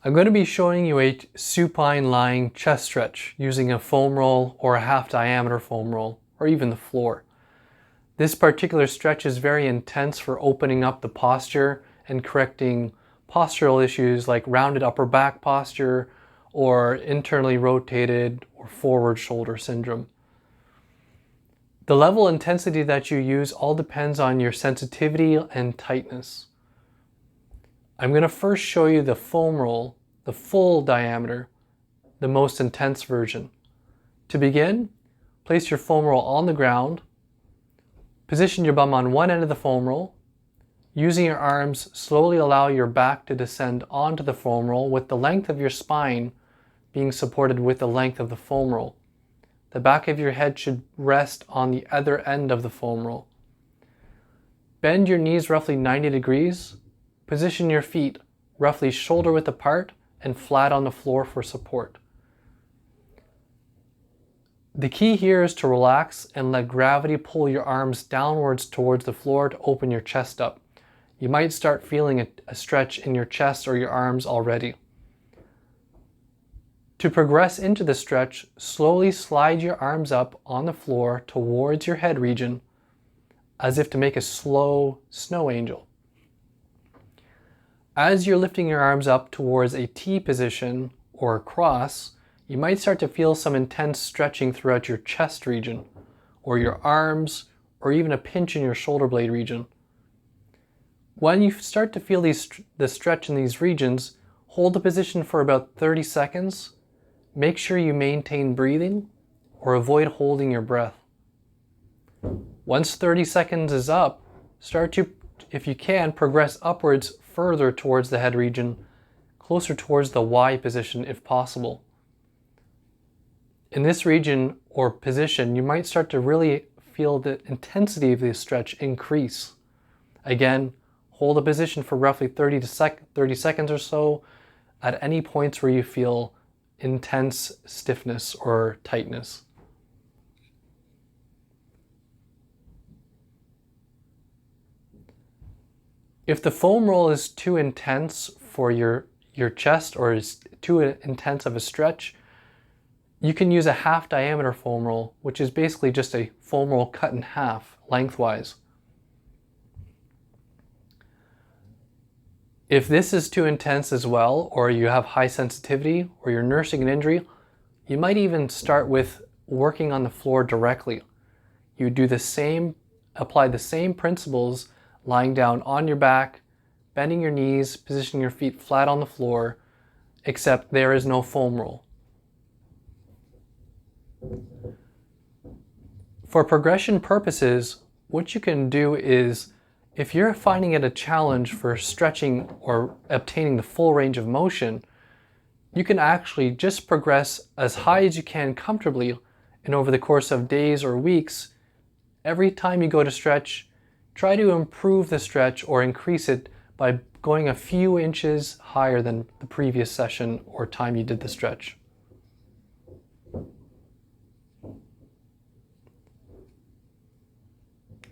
I'm going to be showing you a supine-lying chest stretch using a foam roll or a half diameter foam roll, or even the floor. This particular stretch is very intense for opening up the posture and correcting postural issues like rounded upper back posture or internally rotated or forward shoulder syndrome. The level of intensity that you use all depends on your sensitivity and tightness. I'm going to first show you the foam roll, the full diameter, the most intense version. To begin, place your foam roll on the ground, position your bum on one end of the foam roll. Using your arms, slowly allow your back to descend onto the foam roll with the length of your spine being supported with the length of the foam roll. The back of your head should rest on the other end of the foam roll. Bend your knees roughly 90 degrees. Position your feet roughly shoulder width apart and flat on the floor for support. The key here is to relax and let gravity pull your arms downwards towards the floor to open your chest up. You might start feeling a stretch in your chest or your arms already. To progress into the stretch, slowly slide your arms up on the floor towards your head region as if to make a slow snow angel. As you're lifting your arms up towards a T position or a cross, you might start to feel some intense stretching throughout your chest region, or your arms, or even a pinch in your shoulder blade region. When you start to feel the stretch in these regions, hold the position for about 30 seconds. Make sure you maintain breathing or avoid holding your breath. Once 30 seconds is up, start to, if you can, progress upwards further towards the head region, closer towards the Y position if possible. In this region or position, you might start to really feel the intensity of the stretch increase. Again, hold a position for roughly 30 seconds or so at any points where you feel intense stiffness or tightness. If the foam roll is too intense for your chest or is too intense of a stretch, you can use a half diameter foam roll, which is basically just a foam roll cut in half lengthwise. If this is too intense as well, or you have high sensitivity, or you're nursing an injury, you might even start with working on the floor directly. You do the same, apply the same principles, lying down on your back, bending your knees, positioning your feet flat on the floor, except there is no foam roll. For progression purposes, what you can do is, if you're finding it a challenge for stretching or obtaining the full range of motion, you can actually just progress as high as you can comfortably, and over the course of days or weeks, every time you go to stretch, try to improve the stretch or increase it by going a few inches higher than the previous session or time you did the stretch.